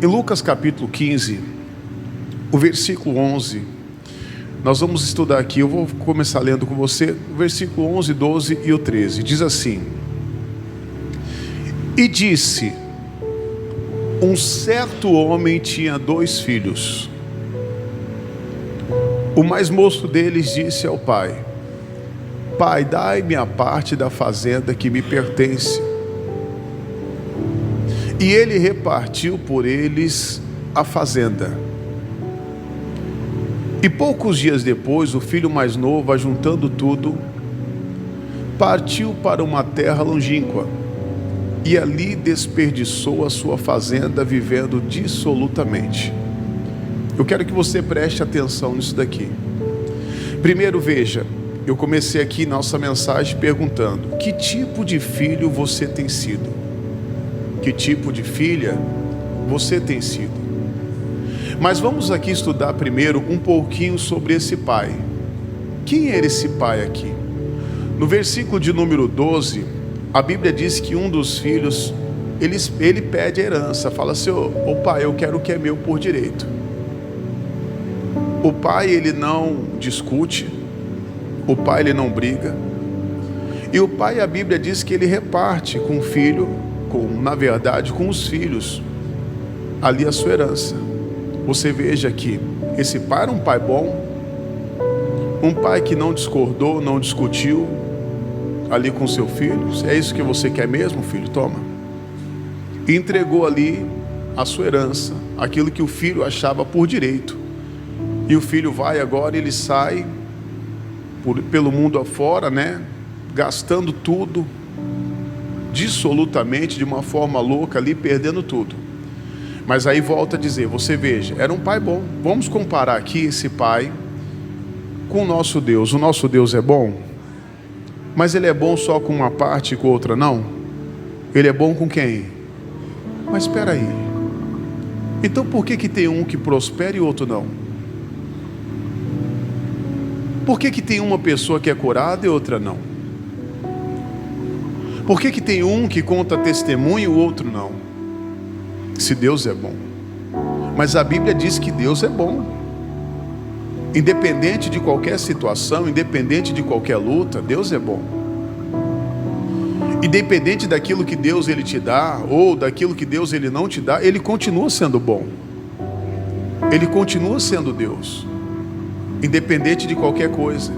Em Lucas capítulo 15, o versículo 11, nós vamos estudar aqui, eu vou começar lendo com você, o versículo 11, 12 e o 13, diz assim: E disse, um certo homem tinha 2 filhos. O mais moço deles disse ao pai: Pai, dai-me a parte da fazenda que me pertence. E ele repartiu por eles a fazenda. E poucos dias depois, o filho mais novo, ajuntando tudo, partiu para uma terra longínqua, e ali desperdiçou a sua fazenda, vivendo dissolutamente. Eu quero que você preste atenção nisso daqui. Primeiro, veja, eu comecei aqui nossa mensagem perguntando: que tipo de filho você tem sido? Que tipo de filha você tem sido? Mas vamos aqui estudar primeiro um pouquinho sobre esse pai. Quem era esse pai aqui? No versículo de número 12, a Bíblia diz que um dos filhos, ele pede a herança, fala assim: ô pai, eu quero o que é meu por direito. O pai, ele não discute, o pai, ele não briga, e o pai, a Bíblia diz que ele reparte com o filho, na verdade, com os filhos, ali a sua herança. Você veja que esse pai era um pai bom, um pai que não discordou, não discutiu ali com seu filho. É isso que você quer mesmo, filho? Toma. E entregou ali a sua herança, aquilo que o filho achava por direito. E o filho vai agora, ele sai pelo mundo afora, né? Gastando tudo, dissolutamente, de uma forma louca ali, perdendo tudo. Mas aí volta a dizer, você veja, era um pai bom. Vamos comparar aqui esse pai com o nosso Deus. O nosso Deus é bom, mas ele é bom só com uma parte e com outra não? Ele é bom com quem? Mas espera aí, então por que tem um que prospera e outro não? Por que tem uma pessoa que é curada e outra não? Por que tem um que conta testemunho e o outro não? Se Deus é bom. Mas a Bíblia diz que Deus é bom. Independente de qualquer situação, independente de qualquer luta, Deus é bom. Independente daquilo que Deus ele te dá, ou daquilo que Deus ele não te dá, ele continua sendo bom. Ele continua sendo Deus. Independente de qualquer coisa.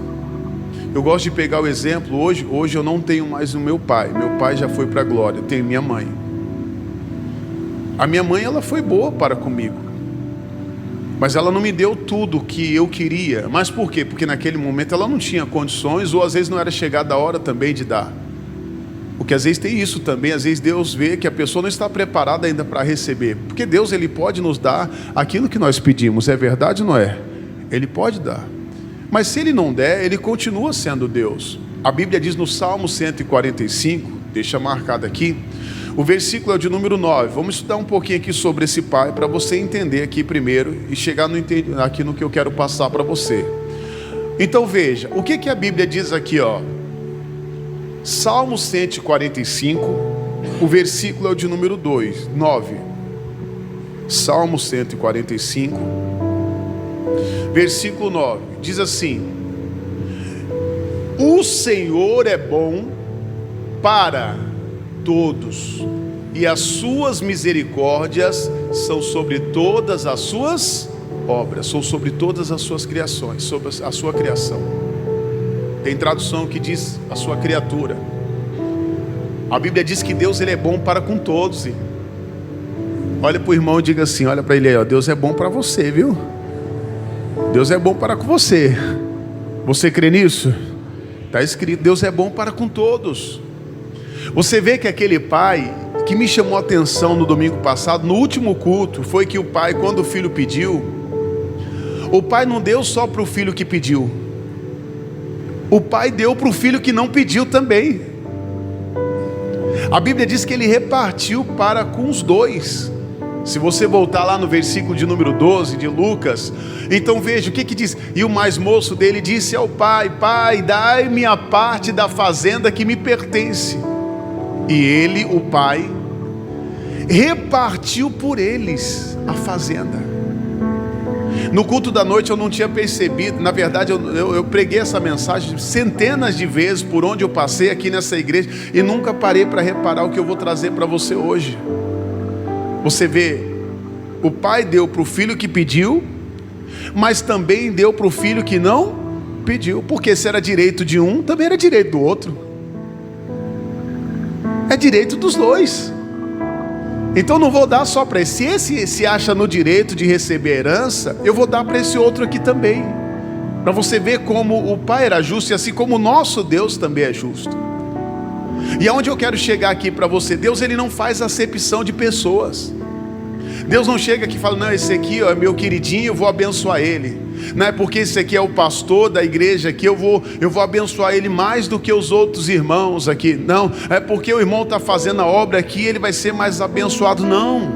Eu gosto de pegar o exemplo, hoje eu não tenho mais o meu pai já foi para a glória, eu tenho minha mãe. A minha mãe, ela foi boa para comigo, mas ela não me deu tudo que eu queria. Mas por quê? Porque naquele momento ela não tinha condições, ou às vezes não era chegada a hora também de dar. Porque às vezes tem isso também, às vezes Deus vê que a pessoa não está preparada ainda para receber, porque Deus ele pode nos dar aquilo que nós pedimos, é verdade ou não é? Ele pode dar. Mas se ele não der, ele continua sendo Deus. A Bíblia diz no Salmo 145, deixa marcado aqui, o versículo é o de número 9. Vamos estudar um pouquinho aqui sobre esse pai, para você entender aqui primeiro, e chegar aqui no que eu quero passar para você. Então veja, o que a Bíblia diz aqui, ó? Salmo 145, o versículo é o de número 9. Salmo 145, versículo 9, diz assim: o Senhor é bom para todos, e as suas misericórdias são sobre todas as suas obras, são sobre todas as suas criações, sobre a sua criação. Tem tradução que diz a sua criatura. A Bíblia diz que Deus ele é bom para com todos. Olha para o irmão e diga assim, olha para ele aí, ó, Deus é bom para você, viu? Deus é bom para com você. Você crê nisso? Está escrito, Deus é bom para com todos. Você vê que aquele pai que me chamou a atenção no domingo passado, no último culto, foi que o pai, quando o filho pediu, o pai não deu só para o filho que pediu, o pai deu para o filho que não pediu também. A Bíblia diz que ele repartiu para com os dois. Se você voltar lá no versículo de número 12 de Lucas, então veja o que diz. E o mais moço dele disse ao pai: Pai, dai-me a parte da fazenda que me pertence. E ele, o pai, repartiu por eles a fazenda. No culto da noite eu não tinha percebido, na verdade eu preguei essa mensagem centenas de vezes por onde eu passei aqui nessa igreja, e nunca parei para reparar o que eu vou trazer para você hoje. Você vê, o pai deu para o filho que pediu, mas também deu para o filho que não pediu, porque se era direito de um, também era direito do outro, é direito dos dois. Então não vou dar só para esse. Se esse se acha no direito de receber herança, eu vou dar para esse outro aqui também, para você ver como o pai era justo, e assim como o nosso Deus também é justo. E aonde eu quero chegar aqui para você, Deus ele não faz acepção de pessoas. Deus não chega aqui e fala, não, esse aqui ó, é meu queridinho, eu vou abençoar ele. Não é porque esse aqui é o pastor da igreja aqui, eu vou abençoar ele mais do que os outros irmãos aqui. Não, é porque o irmão está fazendo a obra aqui, ele vai ser mais abençoado. Não,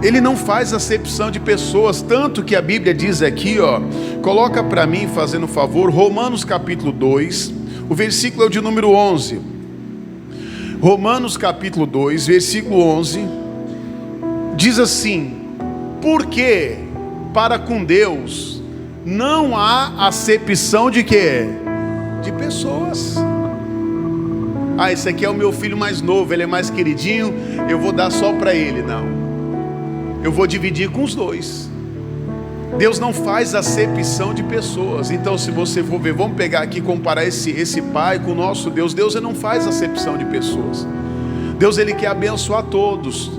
ele não faz acepção de pessoas. Tanto que a Bíblia diz aqui, ó, coloca para mim, fazendo favor, Romanos capítulo 2, o versículo é o de número 11. Romanos capítulo 2, versículo 11, diz assim: porque para com Deus não há acepção de quê? De pessoas. Ah, esse aqui é o meu filho mais novo, ele é mais queridinho, eu vou dar só para ele. Não, eu vou dividir com os dois. Deus não faz acepção de pessoas. Então se você for ver, vamos pegar aqui, comparar esse pai com o nosso Deus. Deus ele não faz acepção de pessoas. Deus ele quer abençoar todos.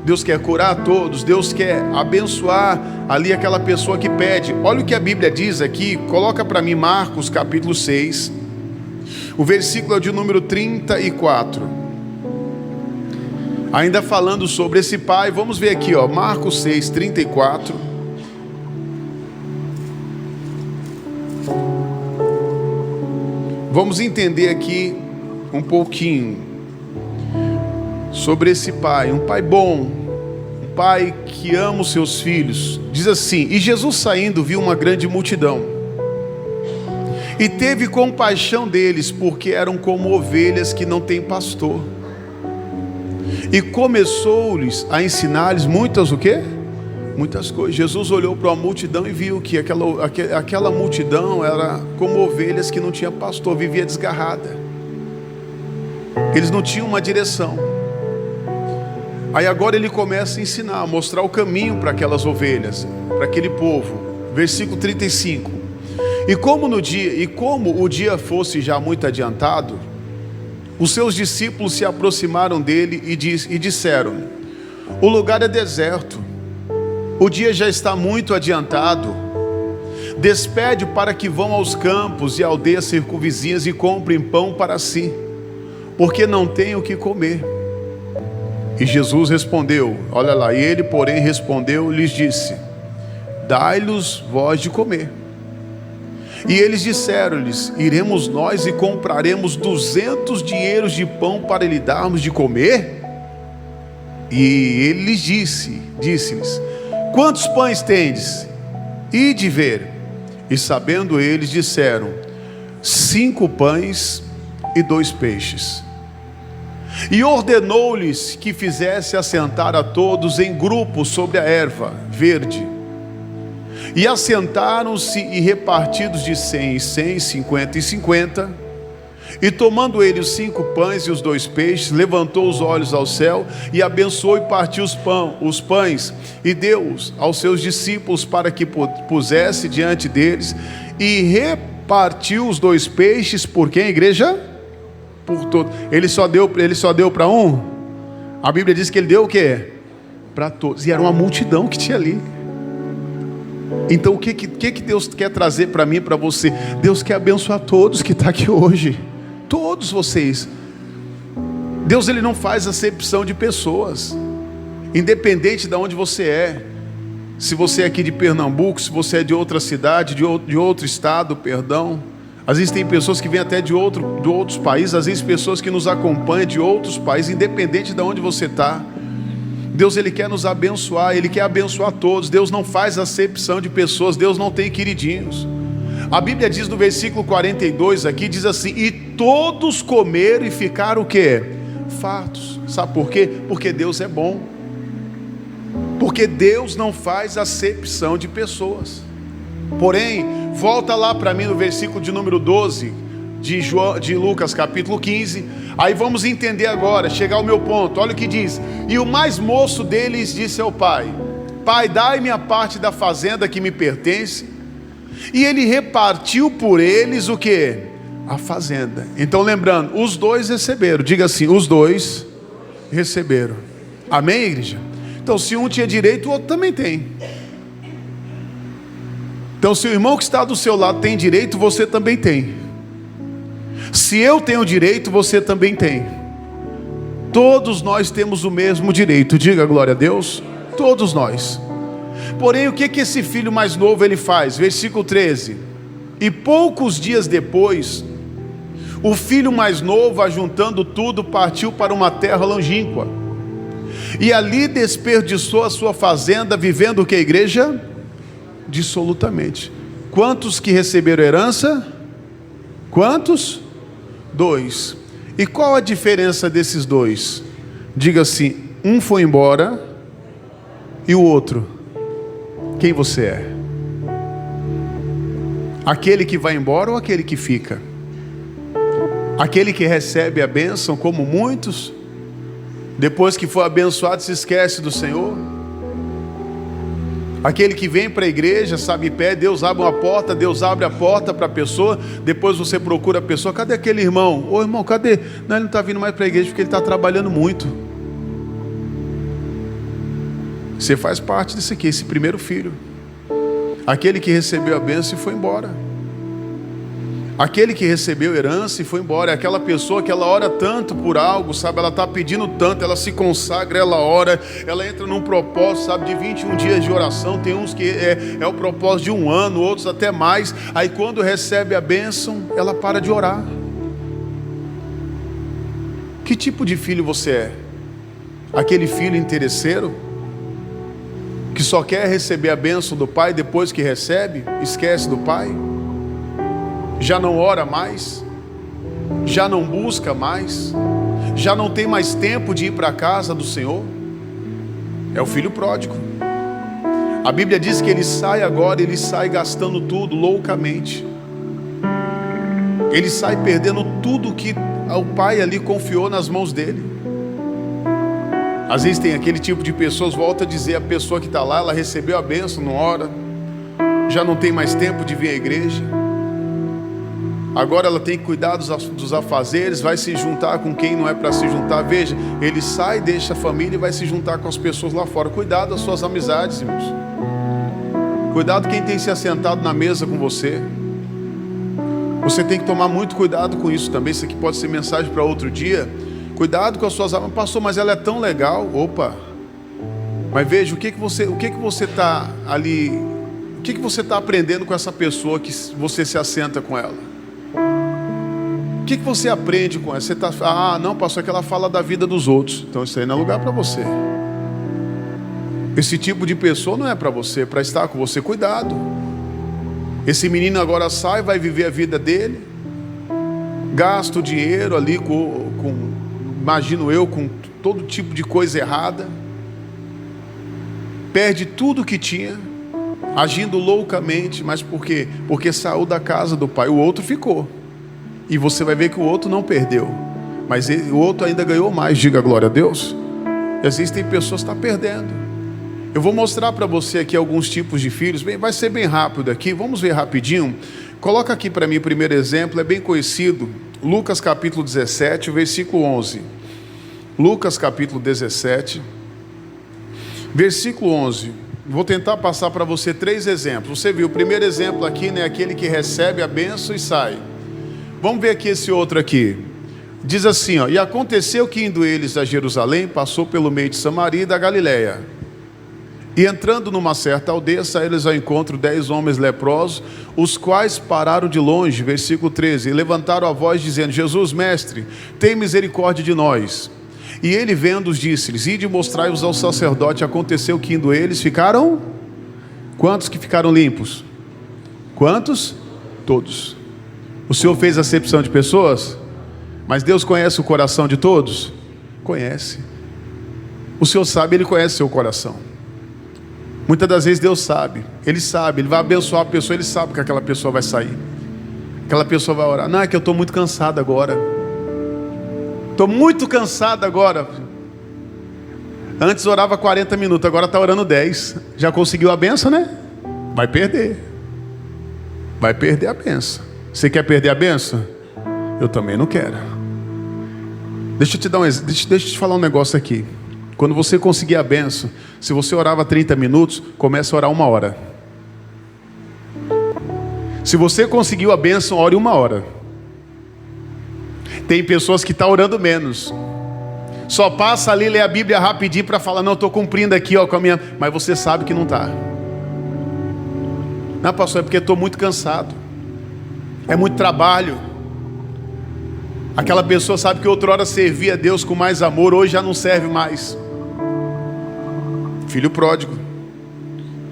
Deus quer curar a todos, Deus quer abençoar ali aquela pessoa que pede. Olha o que a Bíblia diz aqui, coloca para mim Marcos capítulo 6, o versículo é de número 34. Ainda falando sobre esse pai, vamos ver aqui, ó, Marcos 6, 34. Vamos entender aqui um pouquinho sobre esse pai, um pai bom, um pai que ama os seus filhos. Diz assim: e Jesus saindo viu uma grande multidão, e teve compaixão deles, porque eram como ovelhas que não têm pastor, e começou-lhes a ensinar-lhes muitas o quê? Muitas coisas. Jesus olhou para a multidão e viu que aquela multidão era como ovelhas que não tinha pastor, vivia desgarrada, eles não tinham uma direção. Aí agora ele começa a ensinar, a mostrar o caminho para aquelas ovelhas, para aquele povo. Versículo 35. E como o dia fosse já muito adiantado, os seus discípulos se aproximaram dele e disseram: o lugar é deserto, o dia já está muito adiantado, despede para que vão aos campos e aldeias circunvizinhas e comprem pão para si, porque não têm o que comer. E Jesus respondeu, olha lá, e ele porém respondeu, lhes disse: dai-lhes vós de comer. E eles disseram-lhes: iremos nós e compraremos 200 dinheiros de pão para lhe darmos de comer? E ele lhes disse-lhes: quantos pães tendes? Ide ver. E sabendo eles, disseram: 5 pães e 2 peixes. E ordenou-lhes que fizesse assentar a todos em grupos sobre a erva verde. E assentaram-se, e repartidos de 100 em 100, 50 e 50. E tomando ele os 5 pães e os 2 peixes, levantou os olhos ao céu, e abençoou e partiu os pães, e deu-os aos seus discípulos para que pusesse diante deles, e repartiu os 2 peixes por quem, igreja? Por todo. Ele só deu para um? A Bíblia diz que ele deu o quê? Para todos. E era uma multidão que tinha ali. Então o que Deus quer trazer para mim e para você? Deus quer abençoar todos que estão aqui hoje. Todos vocês. Deus ele não faz acepção de pessoas, independente de onde você é. Se você é aqui de Pernambuco, se você é de outra cidade, de outro estado, perdão. Às vezes tem pessoas que vêm até de outros países, às vezes pessoas que nos acompanham de outros países, independente de onde você está. Deus ele quer nos abençoar, ele quer abençoar todos. Deus não faz acepção de pessoas, Deus não tem queridinhos. A Bíblia diz no versículo 42 aqui, diz assim: e todos comeram e ficaram o quê? Fartos. Sabe por quê? Porque Deus é bom. Porque Deus não faz acepção de pessoas. Porém, volta lá para mim no versículo de número 12 de Lucas capítulo 15. Aí vamos entender agora, chegar ao meu ponto. Olha o que diz: e o mais moço deles disse ao pai: Pai, dai-me a parte da fazenda que me pertence. E ele repartiu por eles o que? A fazenda. Então lembrando, os dois receberam. Diga assim: os dois receberam. Amém, igreja? Então se um tinha direito, o outro também tem. Então se o irmão que está do seu lado tem direito, você também tem. Se eu tenho direito, você também tem. Todos nós temos o mesmo direito. Diga glória a Deus. Todos nós. Porém, o que esse filho mais novo ele faz? Versículo 13. E poucos dias depois, o filho mais novo, ajuntando tudo, partiu para uma terra longínqua, e ali desperdiçou a sua fazenda, vivendo o que, igreja? Dissolutamente. Quantos que receberam herança? Quantos? 2. E qual a diferença desses dois? Diga assim: um foi embora e o outro, quem você é? Aquele que vai embora ou aquele que fica? Aquele que recebe a bênção, como muitos, depois que for abençoado se esquece do Senhor? Aquele que vem para a igreja, sabe, pé, Deus abre uma porta, Deus abre a porta para a pessoa, depois você procura a pessoa: cadê aquele irmão? Ô irmão, cadê? Não, ele não está vindo mais para a igreja porque ele está trabalhando muito. Você faz parte disso aqui, esse primeiro filho. Aquele que recebeu a bênção e foi embora. Aquele que recebeu herança e foi embora. É aquela pessoa que ela ora tanto por algo, sabe? Ela está pedindo tanto, ela se consagra, ela ora, ela entra num propósito, sabe? De 21 dias de oração. Tem uns que é o propósito de 1 ano, outros até mais. Aí quando recebe a bênção, ela para de orar. Que tipo de filho você é? Aquele filho interesseiro, que só quer receber a bênção do pai, depois que recebe, esquece do pai? Já não ora mais, já não busca mais, já não tem mais tempo de ir para a casa do Senhor? É o filho pródigo. A Bíblia diz que ele sai agora, ele sai gastando tudo loucamente. Ele sai perdendo tudo que o pai ali confiou nas mãos dele. Às vezes tem aquele tipo de pessoas, volta a dizer, a pessoa que está lá, ela recebeu a bênção, não ora, já não tem mais tempo de vir à igreja. Agora ela tem que cuidar dos afazeres, vai se juntar com quem não é para se juntar. Veja, ele sai, deixa a família e vai se juntar com as pessoas lá fora. Cuidado das suas amizades, irmãos. Cuidado quem tem se assentado na mesa com você. Você tem que tomar muito cuidado com isso também. Isso aqui pode ser mensagem para outro dia. Cuidado com as suas amizades. Pastor, mas ela é tão legal. Opa! Mas veja, o que você está ali, o que você está aprendendo com essa pessoa que você se assenta com ela? O que você aprende com ela? Você está, não, pastor, é que ela fala da vida dos outros. Então isso aí não é lugar para você. Esse tipo de pessoa não é para você, é para estar com você. Cuidado. Esse menino agora sai, vai viver a vida dele, gasta o dinheiro ali imagino eu, com todo tipo de coisa errada, perde tudo que tinha, agindo loucamente. Mas por quê? Porque saiu da casa do pai. O outro ficou. E você vai ver que o outro não perdeu, mas o outro ainda ganhou mais. Diga glória a Deus. Existem pessoas que estão perdendo. Eu vou mostrar para você aqui alguns tipos de filhos. Vai ser bem rápido aqui, vamos ver rapidinho. Coloca aqui para mim o primeiro exemplo, é bem conhecido. Lucas capítulo 17, versículo 11. Lucas capítulo 17, versículo 11. Vou tentar passar para você 3 exemplos. Você viu o primeiro exemplo aqui, né? Aquele que recebe a bênção e sai. Vamos ver aqui esse outro aqui. Diz assim, ó: e aconteceu que indo eles a Jerusalém, passou pelo meio de Samaria e da Galileia. E entrando numa certa aldeia, saíram ao encontro 10 homens leprosos, os quais pararam de longe, versículo 13, e levantaram a voz dizendo: Jesus, mestre, tem misericórdia de nós. E ele vendo-os disse-lhes: ide mostrai-os ao sacerdote. Aconteceu que indo eles ficaram... Quantos que ficaram limpos? Quantos? Todos. O Senhor fez acepção de pessoas, mas Deus conhece o coração de todos. Conhece. O Senhor sabe, Ele conhece seu coração. Muitas das vezes Deus sabe, Ele vai abençoar a pessoa, Ele sabe que aquela pessoa vai sair. Aquela pessoa vai orar. Não, é que eu estou muito cansado agora. Estou muito cansado agora. Antes orava 40 minutos, agora está orando 10. Já conseguiu a benção, né? Vai perder. Vai perder a benção. Você quer perder a benção? Eu também não quero. Deixa eu te dar deixa eu te falar um negócio aqui. Quando você conseguir a benção, se você orava 30 minutos, comece a orar 1 hora. Se você conseguiu a benção, ore 1 hora. Tem pessoas que estão orando menos. Só passa ali, lê a Bíblia rapidinho para falar, não, estou cumprindo aqui com a minha... Mas você sabe que não está. Não, pastor, é porque estou muito cansado. É muito trabalho. Aquela pessoa sabe que outrora servia a Deus com mais amor, hoje já não serve mais. Filho pródigo.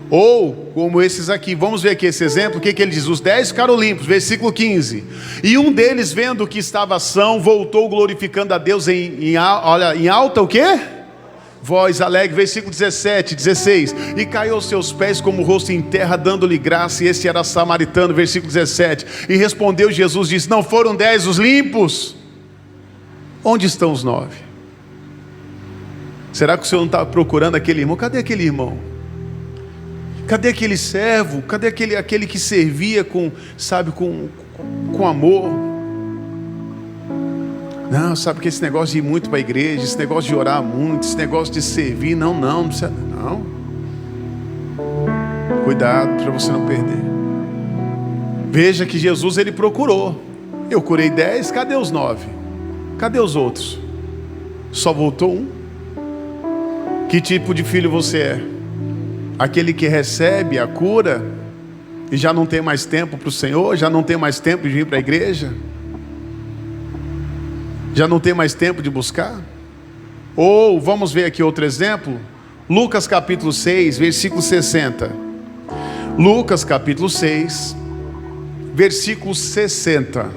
Ou, como esses aqui, vamos ver aqui esse exemplo, o que ele diz? Os 10 ficaram limpos, versículo 15. E um deles, vendo que estava são, voltou glorificando a Deus em alta o quê? Voz alegre, versículo 17, 16. E caiu aos seus pés como o rosto em terra, dando-lhe graça, e esse era samaritano, versículo 17. E respondeu Jesus, disse, não foram 10 os limpos? Onde estão os 9? Será que o Senhor não está procurando aquele irmão? Cadê aquele irmão? Cadê aquele servo? Cadê aquele que servia com amor? Não, sabe que esse negócio de ir muito para a igreja, esse negócio de orar muito, esse negócio de servir, não precisa, não. Cuidado para você não perder. Veja que Jesus, Ele procurou. Eu curei 10, cadê os 9? Cadê os outros? Só voltou um. Que tipo de filho você é? Aquele que recebe a cura e já não tem mais tempo para o Senhor, já não tem mais tempo de vir para a igreja, já não tem mais tempo de buscar? Ou, vamos ver aqui outro exemplo, Lucas capítulo 6, versículo 60. Lucas capítulo 6, versículo 60.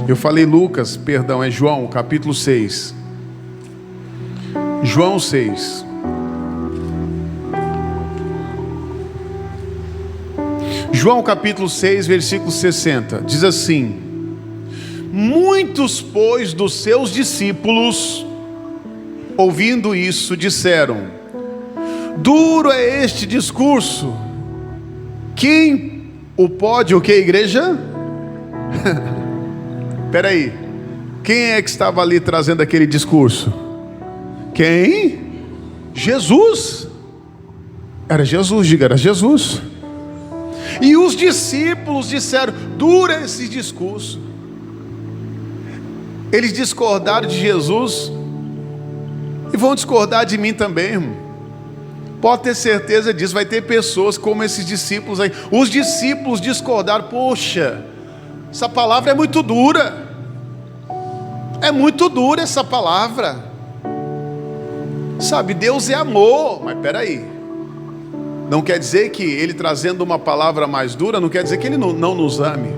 Eu falei Lucas, perdão, é João capítulo 6. João 6. João capítulo 6, versículo 60, diz assim: muitos, pois, dos seus discípulos, ouvindo isso, disseram, duro é este discurso, quem o pode, o que, igreja? Espera aí, quem é que estava ali trazendo aquele discurso? Quem? Jesus. Era Jesus, diga, era Jesus. E os discípulos disseram, duro é esse discurso. Eles discordaram de Jesus e vão discordar de mim também, irmão. Pode ter certeza disso. Vai ter pessoas como esses discípulos aí. Os discípulos discordaram. Poxa, essa palavra é muito dura. É muito dura essa palavra. Sabe, Deus é amor. Mas peraí, não quer dizer que Ele trazendo uma palavra mais dura, não quer dizer que Ele não nos ame.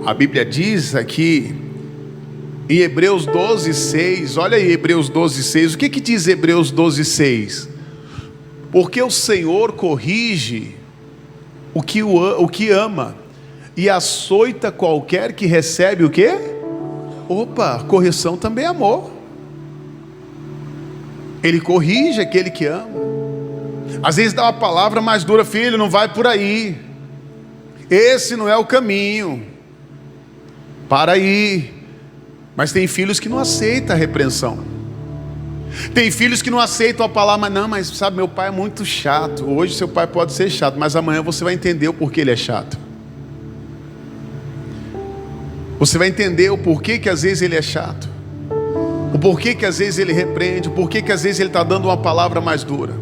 A Bíblia diz aqui em Hebreus 12, 6, olha aí Hebreus 12, 6, o que diz Hebreus 12, 6? Porque o Senhor corrige o que ama, e açoita qualquer que recebe o quê? Opa, correção também é amor. Ele corrige aquele que ama. Às vezes dá uma palavra mais dura, filho, não vai por aí, esse não é o caminho, para aí. Mas tem filhos que não aceitam a repreensão. Tem filhos que não aceitam a palavra, mas sabe, meu pai é muito chato. Hoje seu pai pode ser chato, mas amanhã você vai entender o porquê ele é chato. Você vai entender o porquê que às vezes ele é chato, o porquê que às vezes ele repreende, o porquê que às vezes ele está dando uma palavra mais dura.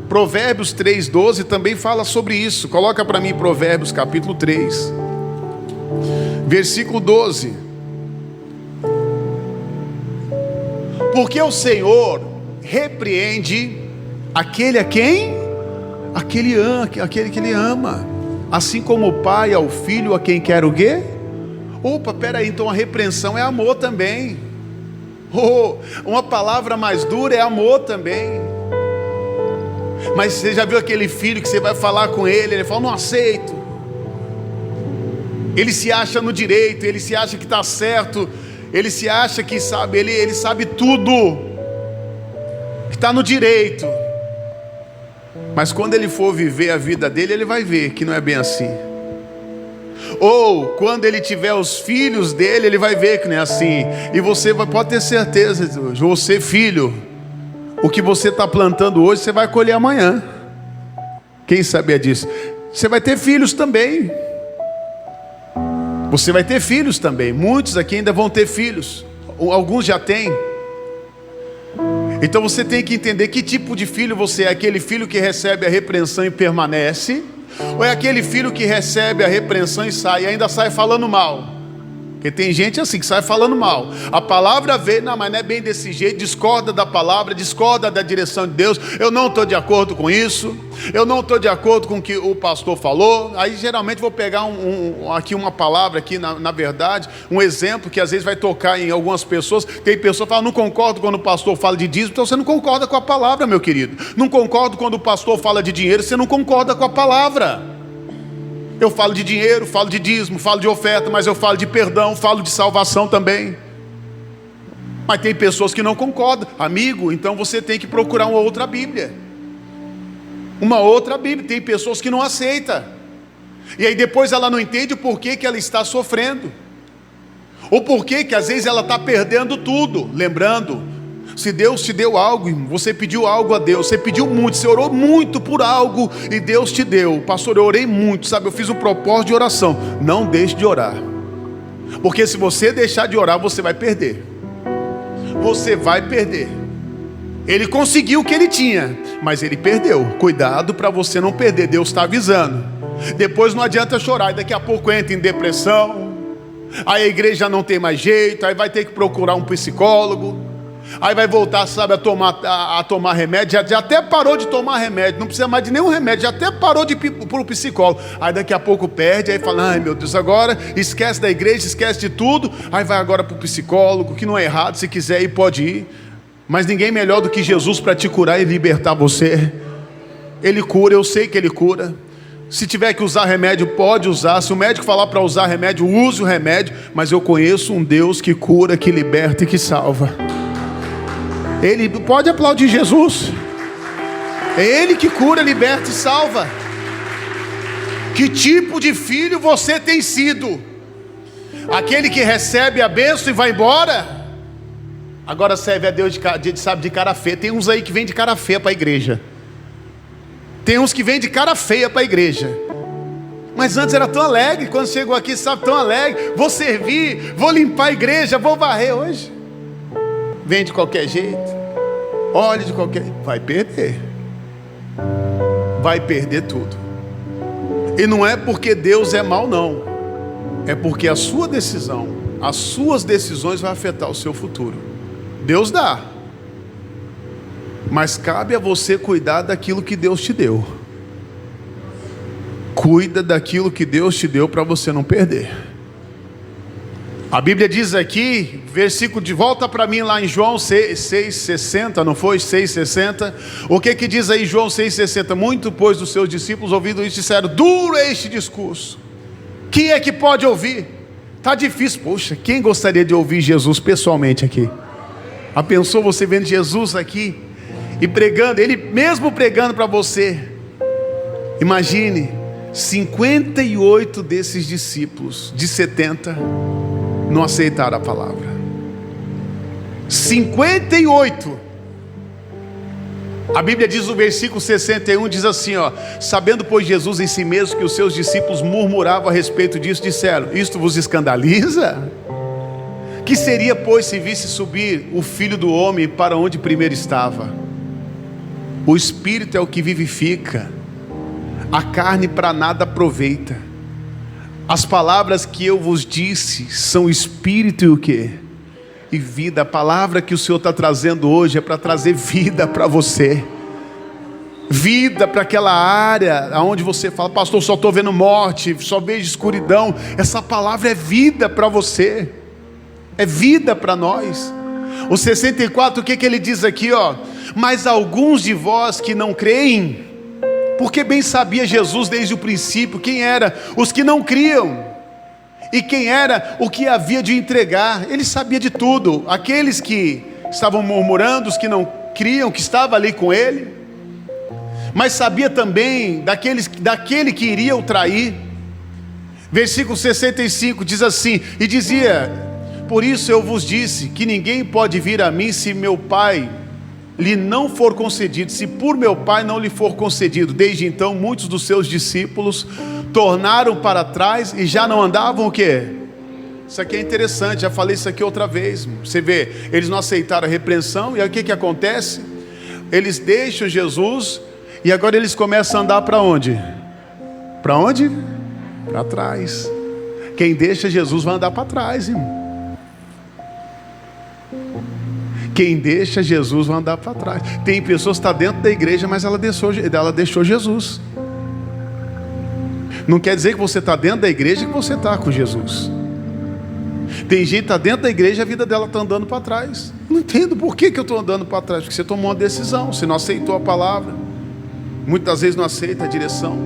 Provérbios 3,12 também fala sobre isso. Coloca para mim Provérbios capítulo 3, versículo 12. Porque o Senhor repreende aquele a quem? Aquele que Ele ama. Assim como o pai ao filho a quem quer o quê? Opa, peraí, então a repreensão é amor também. Uma palavra mais dura é amor também. Mas você já viu aquele filho que você vai falar com ele fala, não aceito. Ele se acha no direito, ele se acha que está certo, ele se acha que sabe, ele sabe tudo, que está no direito. Mas quando ele for viver a vida dele, ele vai ver que não é bem assim. Ou quando ele tiver os filhos dele, ele vai ver que não é assim. E você pode ter certeza, você filho, o que você está plantando hoje, você vai colher amanhã. Quem sabia disso? Você vai ter filhos também. Você vai ter filhos também. Muitos aqui ainda vão ter filhos. Alguns já têm. Então você tem que entender que tipo de filho você é. Aquele filho que recebe a repreensão e permanece, ou é aquele filho que recebe a repreensão e sai, e ainda sai falando mal? Porque tem gente assim que sai falando mal. A palavra veio, não, mas não é bem desse jeito. Discorda da palavra, discorda da direção de Deus. Eu não estou de acordo com isso. Eu não estou de acordo com o que o pastor falou. Aí geralmente vou pegar aqui uma palavra aqui, na verdade, um exemplo que às vezes vai tocar em algumas pessoas. Tem pessoa que fala, não concordo quando o pastor fala de dízimo. Então você não concorda com a palavra, meu querido. Não concordo quando o pastor fala de dinheiro. Você não concorda com a palavra. Eu falo de dinheiro, falo de dízimo, falo de oferta, mas eu falo de perdão, falo de salvação também. Mas tem pessoas que não concordam. Amigo, então você tem que procurar uma outra Bíblia. Uma outra Bíblia. Tem pessoas que não aceitam. E aí depois ela não entende o porquê que ela está sofrendo. Ou porquê que às vezes ela está perdendo tudo. Lembrando, se Deus te deu algo, você pediu algo a Deus, você pediu muito, você orou muito por algo e Deus te deu. Pastor, eu orei muito, sabe, eu fiz um propósito de oração. Não deixe de orar, porque se você deixar de orar, você vai perder. Você vai perder. Ele conseguiu o que ele tinha, mas ele perdeu. Cuidado para você não perder. Deus está avisando. Depois não adianta chorar, e daqui a pouco entra em depressão. Aí a igreja não tem mais jeito, aí vai ter que procurar um psicólogo. Aí vai voltar, sabe, a tomar remédio. Já até parou de tomar remédio, não precisa mais de nenhum remédio, já até parou de ir para o psicólogo. Aí daqui a pouco perde, aí fala, ai meu Deus, agora esquece da igreja, esquece de tudo. Aí vai agora para o psicólogo, que não é errado, se quiser ir pode ir. Mas ninguém melhor do que Jesus para te curar e libertar você. Ele cura, eu sei que Ele cura. Se tiver que usar remédio, pode usar. Se o médico falar para usar remédio, use o remédio. Mas eu conheço um Deus que cura, que liberta e que salva. Ele pode aplaudir Jesus. É Ele que cura, liberta e salva. Que tipo de filho você tem sido? Aquele que recebe a bênção e vai embora? Agora serve a Deus de cara feia. Tem uns aí que vêm de cara feia para a igreja. Tem uns que vêm de cara feia para a igreja. Mas antes era tão alegre. Quando chegou aqui, sabe, tão alegre. Vou servir, vou limpar a igreja, vou varrer hoje. Vem de qualquer jeito, olhe de qualquer... Vai perder. Vai perder tudo. E não é porque Deus é mau, não. É porque a sua decisão, as suas decisões vão afetar o seu futuro. Deus dá, mas cabe a você cuidar daquilo que Deus te deu. Cuida daquilo que Deus te deu para você não perder. A Bíblia diz aqui, versículo de volta para mim lá em João 6,60, não foi? 6,60. O que diz aí João 6,60? Muito, pois, dos seus discípulos ouvindo isso, disseram, duro é este discurso. Quem é que pode ouvir? Está difícil. Poxa, quem gostaria de ouvir Jesus pessoalmente aqui? A pensou você vendo Jesus aqui e pregando, Ele mesmo pregando para você? Imagine, 58 desses discípulos de 70 não aceitaram a palavra. 58. A Bíblia diz no versículo 61, diz assim, ó: sabendo pois Jesus em si mesmo que os seus discípulos murmuravam a respeito disso, disseram, isto vos escandaliza? Que seria pois se visse subir o Filho do Homem para onde primeiro estava? O Espírito é o que vivifica, a carne para nada aproveita. As palavras que eu vos disse são Espírito e o quê? E vida. A palavra que o Senhor está trazendo hoje é para trazer vida para você. vida para aquela área onde você fala: pastor, só estou vendo morte, só vejo escuridão. Essa palavra é vida para você, é vida para nós. O 64, o que ele diz aqui, ó? Mas alguns de vós que não creem, porque bem sabia Jesus desde o princípio quem era os que não criam e quem era o que havia de entregar. Ele sabia de tudo, aqueles que estavam murmurando, os que não criam, que estava ali com ele, mas sabia também daquele que iria o trair. Versículo 65 diz assim: e dizia: por isso eu vos disse que ninguém pode vir a mim se meu Pai lhe não for concedido, se por meu Pai não lhe for concedido. Desde então muitos dos seus discípulos tornaram para trás e já não andavam o quê? Isso aqui é interessante, já falei isso aqui outra vez. Você vê, eles não aceitaram a repreensão, e aí o que acontece? Eles deixam Jesus, e agora eles começam a andar para onde? Para onde? Para trás. Quem deixa Jesus vai andar para trás, irmão. Quem deixa Jesus vai andar para trás. Tem pessoas que estão dentro da igreja, mas ela deixou Jesus. Não quer dizer que você está dentro da igreja que você está com Jesus. Tem gente que está dentro da igreja e a vida dela está andando para trás. Não entendo por que eu estou andando para trás. Porque você tomou uma decisão, você não aceitou a palavra. Muitas vezes não aceita a direção.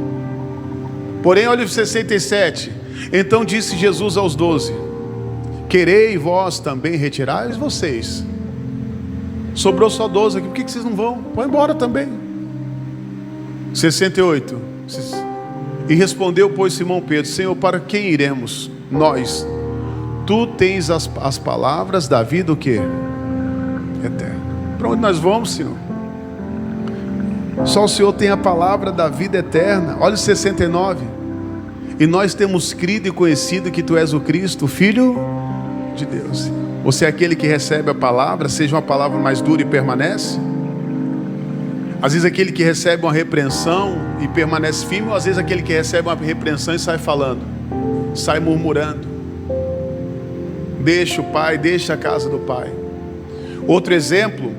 Porém, olha o 67. Então disse Jesus aos 12: querei vós também retirai-vos vocês. Sobrou só 12 aqui, por que vocês não vão? Vão embora também. 68. E respondeu, pois, Simão Pedro: Senhor, para quem iremos? Nós. Tu tens as palavras da vida o quê? Eterna. Para onde nós vamos, Senhor? Só o Senhor tem a palavra da vida eterna. Olha o 69. E nós temos crido e conhecido que Tu és o Cristo, o Filho de Deus. Você é aquele que recebe a palavra, seja uma palavra mais dura e permanece? Às vezes aquele que recebe uma repreensão e permanece firme, ou às vezes aquele que recebe uma repreensão e sai falando, sai murmurando. Deixa o pai, deixa a casa do pai. Outro exemplo,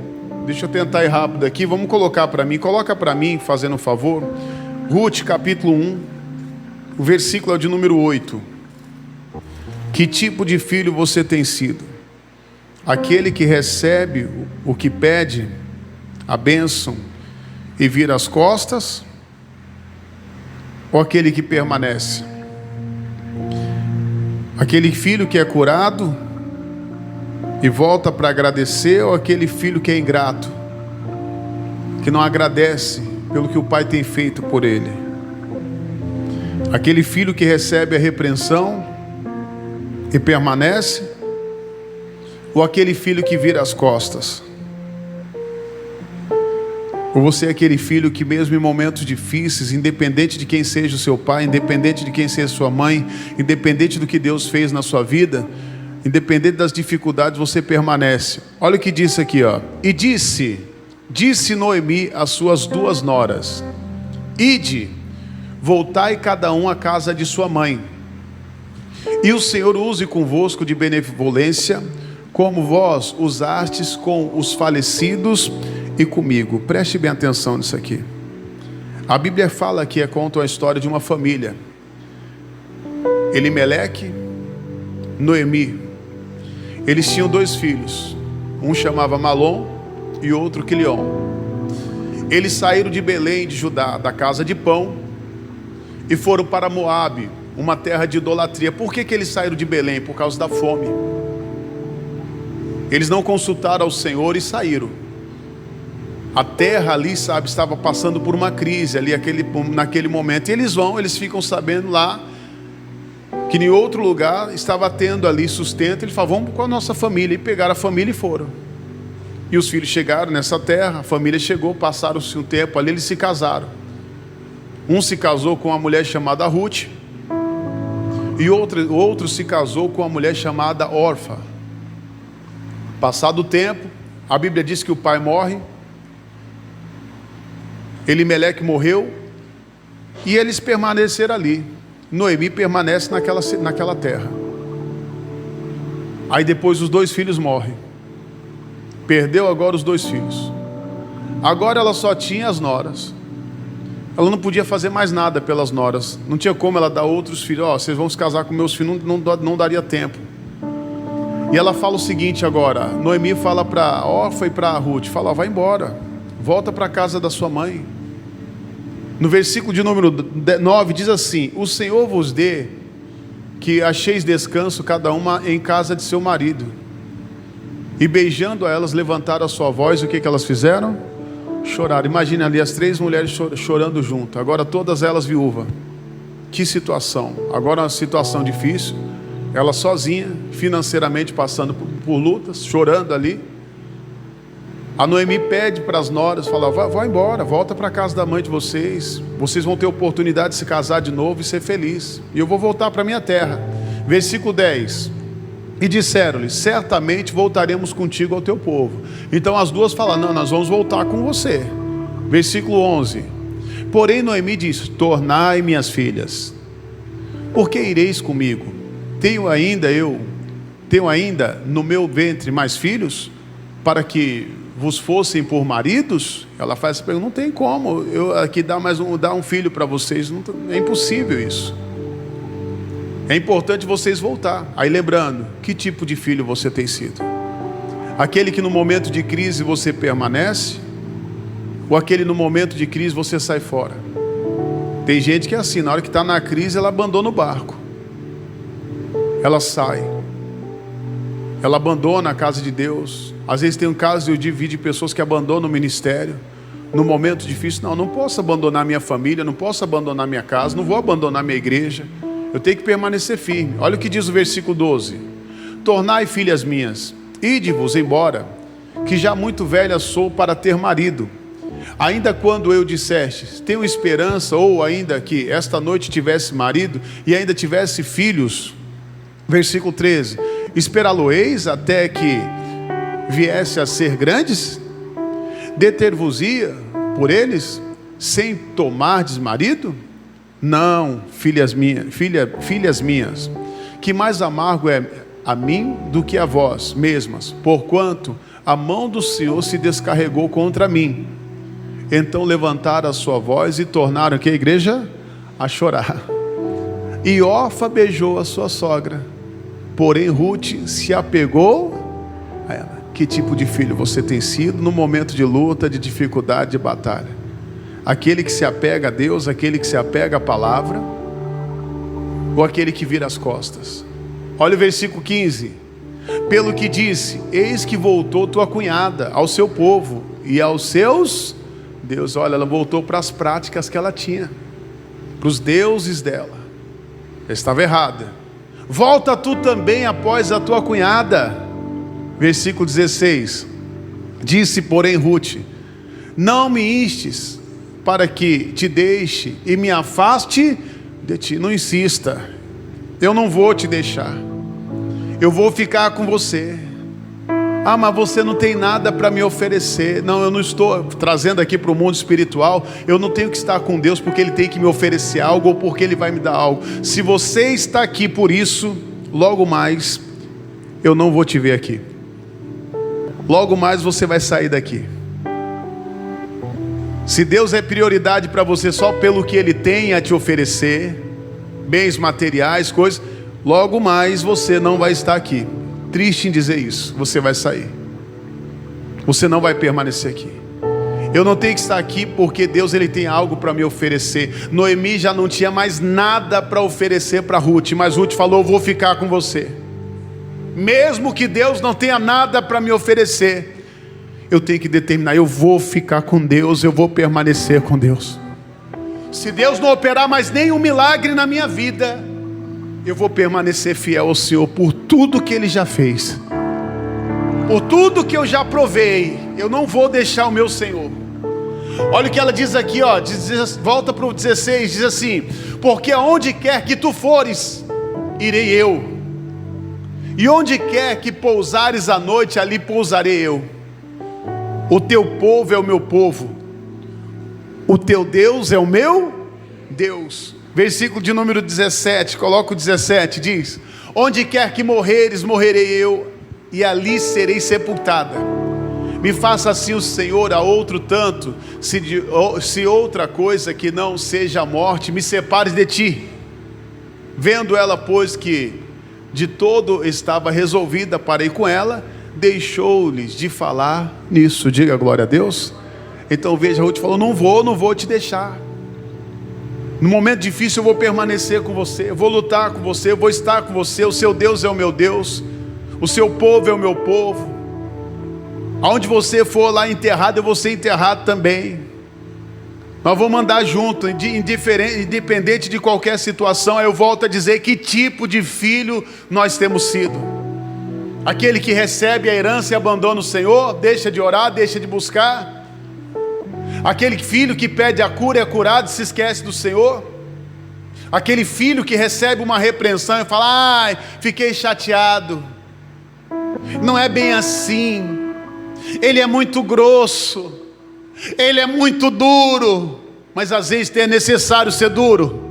deixa eu tentar ir rápido aqui, vamos colocar para mim, coloca para mim, fazendo um favor. Ruth capítulo 1, o versículo é de número 8. Que tipo de filho você tem sido? Aquele que recebe o que pede, a bênção, e vira as costas? Ou aquele que permanece? Aquele filho que é curado e volta para agradecer, ou aquele filho que é ingrato, que não agradece pelo que o pai tem feito por ele? Aquele filho que recebe a repreensão e permanece, ou aquele filho que vira as costas? Ou você é aquele filho que mesmo em momentos difíceis, independente de quem seja o seu pai, independente de quem seja sua mãe, independente do que Deus fez na sua vida, independente das dificuldades, você permanece? Olha o que disse aqui, ó. E disse Noemi às suas 2 noras: ide, voltai cada um à casa de sua mãe, e o Senhor use convosco de benevolência, como vós usastes com os falecidos e comigo. Preste bem atenção nisso aqui. A Bíblia fala que conta a história de uma família: Elimeleque, Noemi. Eles tinham 2 filhos, um chamava Malom e outro Quilion. Eles saíram de Belém de Judá, da casa de pão, e foram para Moabe, uma terra de idolatria. Por que eles saíram de Belém? Por causa da fome. Eles não consultaram ao Senhor e saíram. A terra ali, sabe, estava passando por uma crise ali, naquele momento. E eles ficam sabendo lá que em outro lugar estava tendo ali sustento. Eles falaram: vamos com a nossa família. E pegaram a família e foram. E os filhos chegaram nessa terra, a família chegou, passaram-se um tempo ali, eles se casaram. Um se casou com uma mulher chamada Ruth, e outro se casou com uma mulher chamada Orfa. Passado o tempo, a Bíblia diz que o pai morre, Elimeleque morreu, e eles permaneceram ali. Noemi permanece naquela terra. Aí depois os 2 filhos morrem. Perdeu agora os 2 filhos. Agora ela só tinha as noras. Ela não podia fazer mais nada pelas noras. Não tinha como ela dar outros filhos. Ó, vocês vão se casar com meus filhos, não daria tempo. E ela fala o seguinte agora. Noemi fala para Orfa e para Ruth. Fala, ó, vai embora. Volta para a casa da sua mãe. No versículo de número 9 diz assim: o Senhor vos dê que acheis descanso cada uma em casa de seu marido. E beijando a elas, levantaram a sua voz. O que elas fizeram? Choraram. Imagina ali as 3 mulheres chorando junto. Agora todas elas viúvas. Que situação. Agora uma situação difícil. Ela sozinha, financeiramente passando por lutas, chorando ali. A Noemi pede para as noras, fala, vai embora, volta para a casa da mãe de vocês. Vocês vão ter oportunidade de se casar de novo e ser feliz. E eu vou voltar para a minha terra. Versículo 10. E disseram-lhe, certamente voltaremos contigo ao teu povo. Então as duas falam, não, nós vamos voltar com você. Versículo 11. Porém Noemi disse, tornai minhas filhas, porque ireis comigo? Tenho ainda no meu ventre mais filhos, para que vos fossem por maridos? Ela faz essa pergunta, não tem como, eu aqui dar um filho para vocês, não, é impossível isso. É importante vocês voltar. Aí lembrando, que tipo de filho você tem sido? Aquele que no momento de crise você permanece? Ou aquele no momento de crise você sai fora? Tem gente que é assim, na hora que está na crise ela abandona o barco. Ela sai. Ela abandona a casa de Deus. Às vezes tem um caso, eu divido de pessoas que abandonam o ministério. No momento difícil, não posso abandonar minha família, não posso abandonar minha casa, não vou abandonar minha igreja. Eu tenho que permanecer firme. Olha o que diz o versículo 12. Tornai filhas minhas, ide-vos embora, que já muito velha sou para ter marido. Ainda quando eu disseste, tenho esperança, ou ainda que esta noite tivesse marido, e ainda tivesse filhos. Versículo 13. Esperá-lo-eis até que viesse a ser grandes? Deter-vos-ia por eles, sem tomardes marido? Não, filhas minhas, que mais amargo é a mim do que a vós mesmas, porquanto a mão do Senhor se descarregou contra mim. Então levantaram a sua voz e tornaram que a igreja a chorar. E Orfa beijou a sua sogra, porém Ruth se apegou a ela. Que tipo de filho você tem sido no momento de luta, de dificuldade, de batalha? Aquele que se apega a Deus, aquele que se apega à palavra, ou aquele que vira as costas? Olha o versículo 15. Pelo que disse, eis que voltou tua cunhada ao seu povo e aos seus deuses. Olha, ela voltou para as práticas que ela tinha, para os deuses dela. Ela estava errada. Volta tu também após a tua cunhada. Versículo 16. Disse porém Ruth, não me instes para que te deixe e me afaste de ti. Não insista, eu não vou te deixar, eu vou ficar com você. Ah, mas você não tem nada para me oferecer. Não, eu não estou trazendo aqui para o mundo espiritual. Eu não tenho que estar com Deus porque Ele tem que me oferecer algo ou porque Ele vai me dar algo. Se você está aqui por isso, logo mais eu não vou te ver aqui. Logo mais você vai sair daqui. Se Deus é prioridade para você só pelo que Ele tem a te oferecer, bens materiais, coisas, logo mais você não vai estar aqui. Triste em dizer isso, você vai sair. Você não vai permanecer aqui. Eu não tenho que estar aqui porque Deus Ele tem algo para me oferecer. Noemi já não tinha mais nada para oferecer para Ruth, mas Ruth falou, eu vou ficar com você. Mesmo que Deus não tenha nada para me oferecer, eu tenho que determinar, eu vou ficar com Deus, eu vou permanecer com Deus. Se Deus não operar mais nenhum milagre na minha vida, eu vou permanecer fiel ao Senhor por tudo que Ele já fez, por tudo que eu já provei. Eu não vou deixar o meu Senhor. Olha o que ela diz aqui, ó, volta para o 16, diz assim, porque aonde quer que tu fores, irei eu, e onde quer que pousares a noite, ali pousarei eu. O teu povo é o meu povo, o teu Deus é o meu Deus. Versículo de número 17, coloca o 17, diz, onde quer que morreres, morrerei eu, e ali serei sepultada. Me faça assim o Senhor a outro tanto, se outra coisa que não seja a morte me separe de ti. Vendo ela, pois, que de todo estava resolvida para ir com ela, deixou-lhes de falar nisso. Diga glória a Deus. Então veja, Ruth falou: não vou te deixar. No momento difícil eu vou permanecer com você, eu vou lutar com você, eu vou estar com você. O seu Deus é o meu Deus, o seu povo é o meu povo. Aonde você for lá enterrado, eu vou ser enterrado também. Nós vamos andar junto, independente de qualquer situação. Eu volto a dizer: que tipo de filho nós temos sido? Aquele que recebe a herança e abandona o Senhor, deixa de orar, deixa de buscar? Aquele filho que pede a cura e é curado e se esquece do Senhor? Aquele filho que recebe uma repreensão e fala: ai, fiquei chateado, não é bem assim, ele é muito grosso, ele é muito duro. Mas às vezes é necessário ser duro,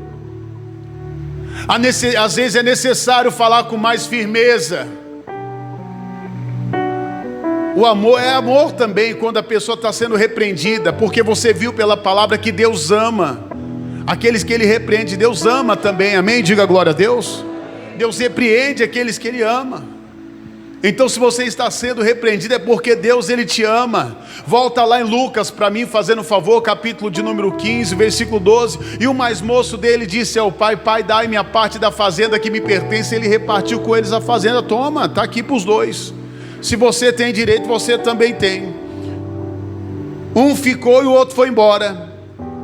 às vezes é necessário falar com mais firmeza. O amor é amor também quando a pessoa está sendo repreendida, porque você viu pela palavra que Deus ama aqueles que Ele repreende. Deus ama também, amém? Diga glória a Deus. Deus repreende aqueles que Ele ama. Então, se você está sendo repreendido, é porque Deus, Ele te ama. Volta lá em Lucas para mim, fazendo um favor, capítulo de número 15, versículo 12. E o mais moço dele disse ao pai: pai, dai-me a parte da fazenda que me pertence. Ele repartiu com eles a fazenda. Toma, está aqui para os dois. Se você tem direito, você também tem. Um ficou e o outro foi embora.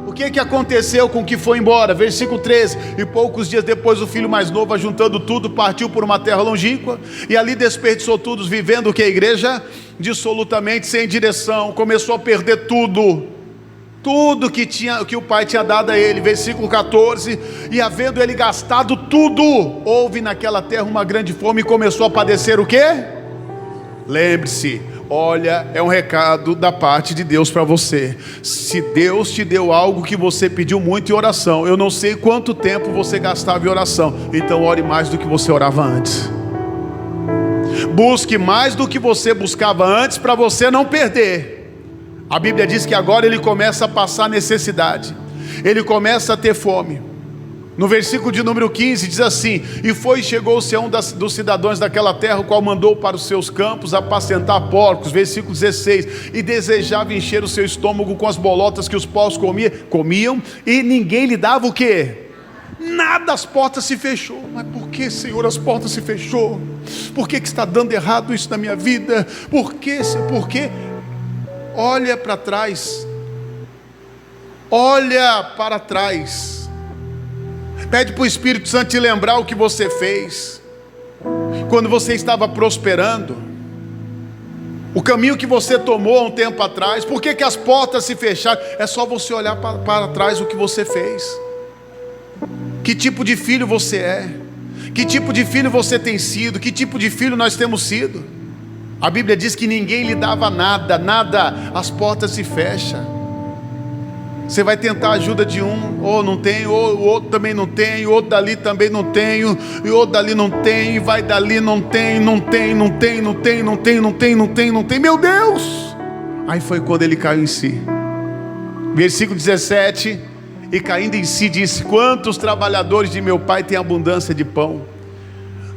O que aconteceu com o que foi embora? Versículo 13. E poucos dias depois o filho mais novo, ajuntando tudo, partiu por uma terra longínqua, e ali desperdiçou tudo, vivendo o que a igreja? Dissolutamente, sem direção. Começou a perder tudo que o pai tinha dado a ele. Versículo 14. E havendo ele gastado tudo, houve naquela terra uma grande fome, e começou a padecer o quê? Lembre-se, olha, é um recado da parte de Deus para você. Se Deus te deu algo que você pediu muito em oração, eu não sei quanto tempo você gastava em oração, então ore mais do que você orava antes. Busque mais do que você buscava antes, para você não perder. A Bíblia diz que agora ele começa a passar necessidade, ele começa a ter fome. No versículo de número 15 diz assim: e chegou-se a um dos cidadãos daquela terra, o qual mandou para os seus campos apacentar porcos. Versículo 16: e desejava encher o seu estômago com as bolotas que os porcos comiam, e ninguém lhe dava o quê? Nada. As portas se fechou. Mas por que, Senhor, as portas se fechou? Por que está dando errado isso na minha vida? Por quê? Olha para trás, olha para trás. Pede para o Espírito Santo te lembrar o que você fez quando você estava prosperando, o caminho que você tomou há um tempo atrás. Por que as portas se fecharam? É só você olhar para trás o que você fez. Que tipo de filho você é? Que tipo de filho você tem sido? Que tipo de filho nós temos sido? A Bíblia diz que ninguém lhe dava nada, as portas se fecham. Você vai tentar a ajuda de um, ou não tem, ou o outro também não tem, o outro dali também não tenho, e o outro dali não tem, e vai dali não tem, meu Deus! Aí foi quando ele caiu em si. Versículo 17: e caindo em si disse: quantos trabalhadores de meu pai têm abundância de pão,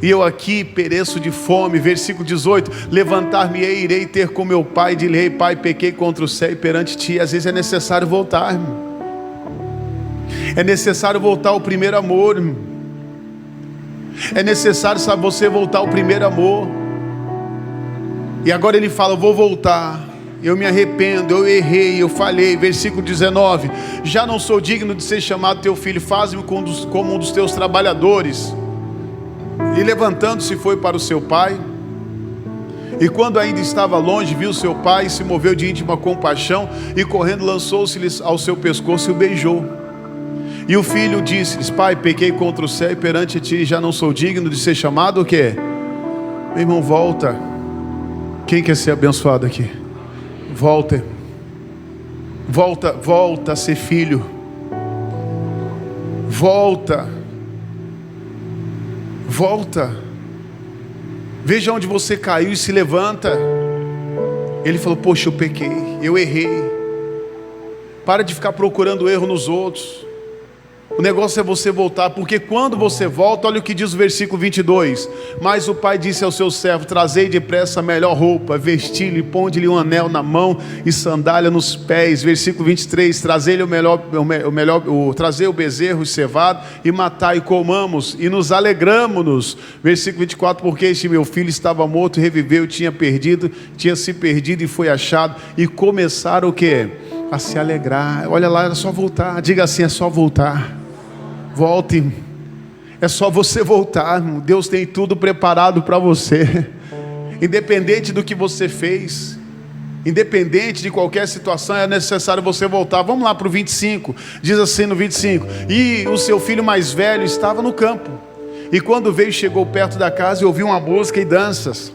e eu aqui pereço de fome. Versículo 18: levantar-me-ei, irei ter com meu pai, e direi: pai, pequei contra o céu e perante ti. Às vezes é necessário voltar, irmão. É necessário voltar ao primeiro amor, irmão. É necessário, sabe, você voltar ao primeiro amor. E agora ele fala: eu vou voltar, eu me arrependo, eu errei, eu falhei. Versículo 19: já não sou digno de ser chamado teu filho, faz-me como um dos teus trabalhadores. E levantando-se foi para o seu pai, e quando ainda estava longe, viu seu pai, e se moveu de íntima compaixão, e correndo lançou-se-lhe ao seu pescoço e o beijou. E o filho disse-lhes: pai, pequei contra o céu e perante ti, e já não sou digno de ser chamado o quê? Meu irmão, volta. Quem quer ser abençoado aqui? Volta a ser filho. Volta. Veja onde você caiu e se levanta. Ele falou: poxa, eu pequei, eu errei. Para de ficar procurando erro nos outros. O negócio é você voltar, porque quando você volta, olha o que diz o versículo 22. Mas o pai disse ao seu servo: trazei depressa a melhor roupa, vesti-lhe, ponde-lhe um anel na mão e sandália nos pés. Versículo 23, trazei-lhe trazei o bezerro cevado e matai e comamos e nos alegramo-nos. Versículo 24, porque este meu filho estava morto e reviveu, tinha se perdido e foi achado. E começaram o quê? A se alegrar. Olha lá, era só voltar. Diga assim: é só voltar. Volte. É só você voltar. Deus tem tudo preparado para você. Independente do que você fez, independente de qualquer situação, é necessário você voltar. Vamos lá para o 25. Diz assim no 25: e o seu filho mais velho estava no campo, e quando veio, chegou perto da casa e ouviu uma música e danças.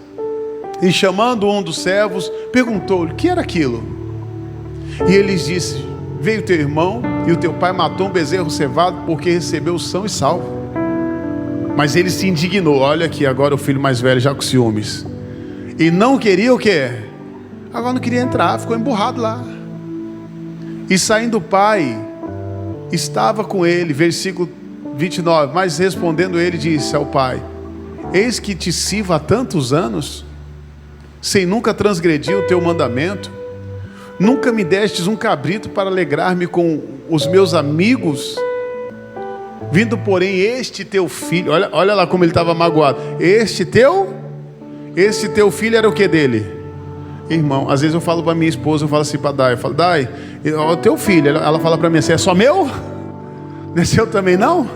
E chamando um dos servos, perguntou-lhe: o que era aquilo? E ele disse: veio teu irmão e o teu pai matou um bezerro cevado, porque recebeu são e salvo. Mas ele se indignou. Olha aqui, agora o filho mais velho já com ciúmes. E não queria o quê? Agora não queria entrar, ficou emburrado lá. E saindo o pai, estava com ele. Versículo 29. Mas respondendo ele, disse ao pai: eis que te sirvo há tantos anos, sem nunca transgredir o teu mandamento. Nunca me destes um cabrito para alegrar-me com os meus amigos. Vindo, porém, este teu filho, olha lá como ele estava magoado. Este teu filho era o que dele? Irmão, às vezes eu falo para minha esposa, eu falo assim para Dai, eu falo: Dai, o teu filho. Ela fala para mim assim: é só meu? Não é seu também não?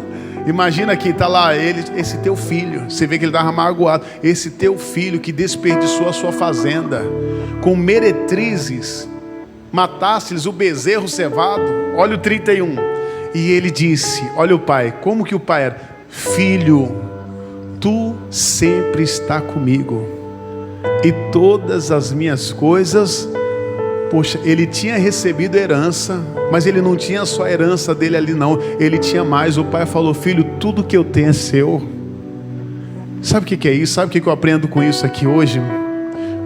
Imagina que está lá esse teu filho. Você vê que ele estava magoado. Esse teu filho que desperdiçou a sua fazenda com meretrizes, matasse-lhes o bezerro cevado. Olha o 31. E ele disse: olha o pai, como que o pai era? Filho, tu sempre está comigo, e todas as minhas coisas. Poxa, ele tinha recebido herança, mas ele não tinha só a herança dele ali não, ele tinha mais. O pai falou: filho, tudo que eu tenho é seu. Sabe o que é isso? Sabe o que eu aprendo com isso aqui hoje?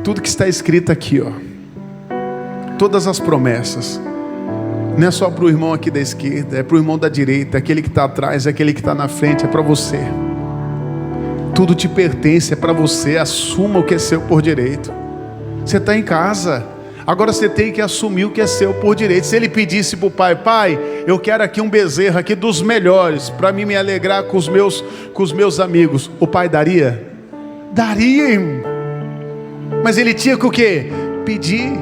Tudo que está escrito aqui, ó, todas as promessas, não é só para o irmão aqui da esquerda, é para o irmão da direita, aquele que está atrás, aquele que está na frente, é para você. Tudo te pertence, é para você. Assuma o que é seu por direito. Você está em casa, agora você tem que assumir o que é seu por direito. Se ele pedisse para o pai: pai, eu quero aqui um bezerro aqui dos melhores, para mim me alegrar com os meus amigos, o pai daria? Daria, irmão. Mas ele tinha que o quê? Pedir.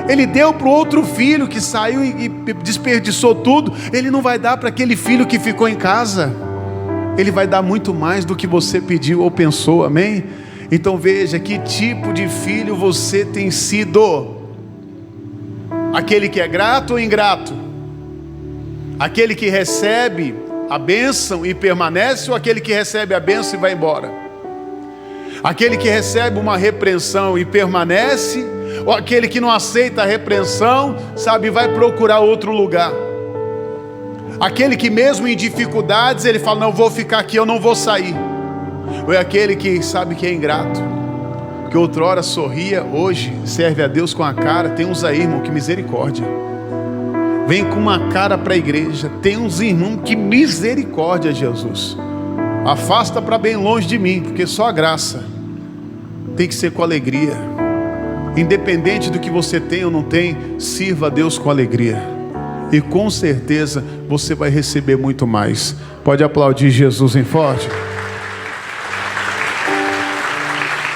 Ele deu para o outro filho que saiu e desperdiçou tudo. Ele não vai dar para aquele filho que ficou em casa. Ele vai dar muito mais do que você pediu ou pensou, amém? Então veja, que tipo de filho você tem sido? Aquele que é grato ou ingrato? Aquele que recebe a bênção e permanece, ou aquele que recebe a bênção e vai embora? Aquele que recebe uma repreensão e permanece, ou aquele que não aceita a repreensão, sabe, vai procurar outro lugar? Aquele que mesmo em dificuldades, ele fala: não, vou ficar aqui, eu não vou sair. Ou é aquele que sabe que é ingrato, que outrora sorria, hoje serve a Deus com a cara? Tem uns aí, irmão, que misericórdia, vem com uma cara para a igreja. Tem uns irmãos que misericórdia, Jesus, afasta para bem longe de mim, porque só a graça. Tem que ser com alegria. Independente do que você tem ou não tem, sirva a Deus com alegria, e com certeza você vai receber muito mais. Pode aplaudir Jesus em forte.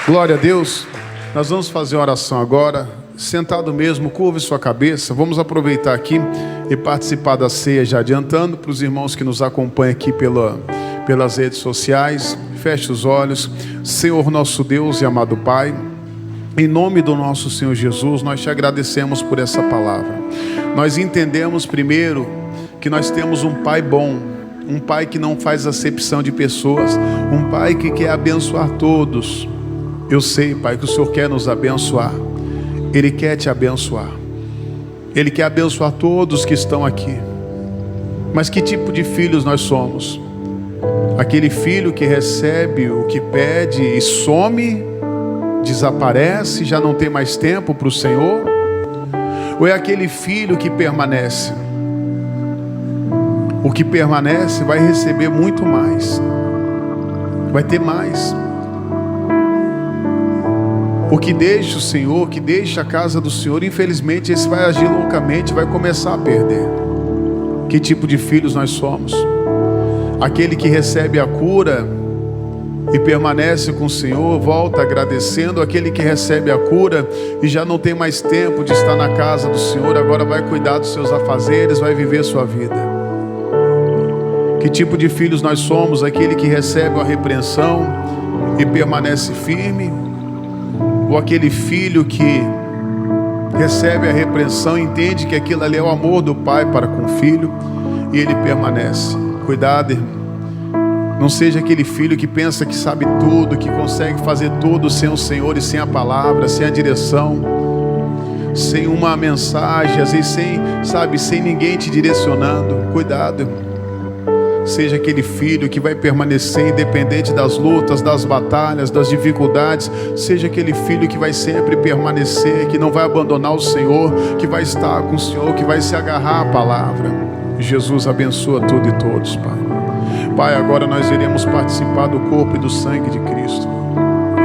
Glória a Deus. Nós vamos fazer uma oração agora, sentado mesmo, curve sua cabeça. Vamos aproveitar aqui e participar da ceia, já adiantando para os irmãos que nos acompanham aqui pelas redes sociais. Feche os olhos. Senhor nosso Deus e amado Pai, em nome do nosso Senhor Jesus, nós te agradecemos por essa palavra. Nós entendemos primeiro que nós temos um Pai bom, um Pai que não faz acepção de pessoas, um Pai que quer abençoar todos. Eu sei, Pai, que o Senhor quer nos abençoar. Ele quer te abençoar. Ele quer abençoar todos que estão aqui. Mas que tipo de filhos nós somos? Aquele filho que recebe o que pede e some, desaparece, já não tem mais tempo para o Senhor? Ou é aquele filho que permanece? O que permanece vai receber muito mais, vai ter mais. O que deixa o Senhor, que deixa a casa do Senhor, infelizmente esse vai agir loucamente, vai começar a perder. Que tipo de filhos nós somos? Aquele que recebe a cura e permanece com o Senhor, volta agradecendo. Aquele que recebe a cura e já não tem mais tempo de estar na casa do Senhor, agora vai cuidar dos seus afazeres, vai viver sua vida. Que tipo de filhos nós somos? Aquele que recebe a repreensão e permanece firme? Ou aquele filho que recebe a repreensão, entende que aquilo ali é o amor do pai para com o filho e ele permanece? Cuidado, irmão. Não seja aquele filho que pensa que sabe tudo, que consegue fazer tudo sem o Senhor e sem a palavra, sem a direção, sem uma mensagem, às vezes sem ninguém te direcionando. Cuidado, irmão. Seja aquele filho que vai permanecer independente das lutas, das batalhas, das dificuldades. Seja aquele filho que vai sempre permanecer, que não vai abandonar o Senhor, que vai estar com o Senhor, que vai se agarrar à palavra. Jesus abençoa tudo e todos, Pai. Pai, agora nós iremos participar do corpo e do sangue de Cristo.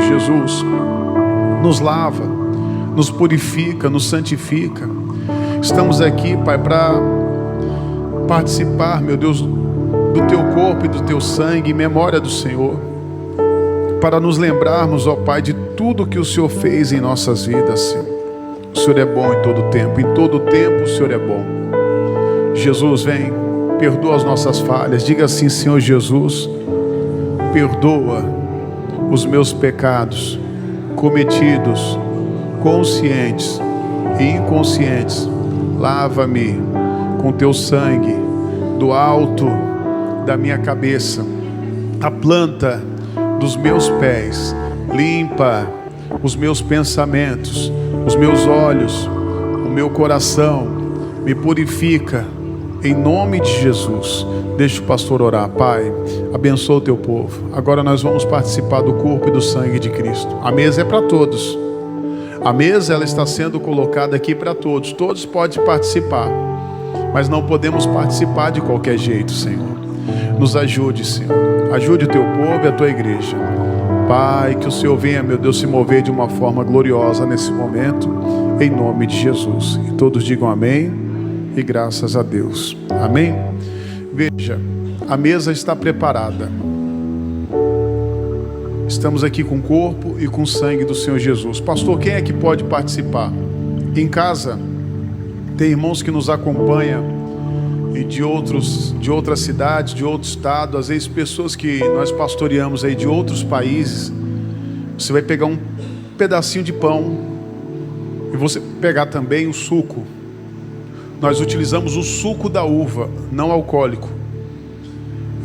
Jesus nos lava, nos purifica, nos santifica. Estamos aqui, Pai, para participar, meu Deus, do Teu corpo e do Teu sangue, em memória do Senhor, para nos lembrarmos, ó Pai, de tudo que o Senhor fez em nossas vidas, Senhor. O Senhor é bom em todo tempo o Senhor é bom. Jesus, vem, perdoa as nossas falhas. Diga assim: Senhor Jesus, perdoa os meus pecados cometidos, conscientes e inconscientes. Lava-me com Teu sangue, do alto da minha cabeça, a planta dos meus pés. Limpa os meus pensamentos, os meus olhos, o meu coração. Me purifica, em nome de Jesus. Deixa o pastor orar. Pai, abençoa o Teu povo. Agora nós vamos participar do corpo e do sangue de Cristo. A mesa é para todos. A mesa, ela está sendo colocada aqui para todos. Todos podem participar, mas não podemos participar de qualquer jeito, Senhor. Nos ajude, Senhor. Ajude o Teu povo e a Tua igreja. Pai, que o Senhor venha, meu Deus, se mover de uma forma gloriosa nesse momento, em nome de Jesus. E todos digam amém e graças a Deus. Amém? Veja, a mesa está preparada. Estamos aqui com o corpo e com o sangue do Senhor Jesus. Pastor, quem é que pode participar? Em casa, tem irmãos que nos acompanham e de outras cidades, de outro estado, às vezes pessoas que nós pastoreamos aí de outros países. Você vai pegar um pedacinho de pão e você pegar também o suco. Nós utilizamos o suco da uva, não alcoólico.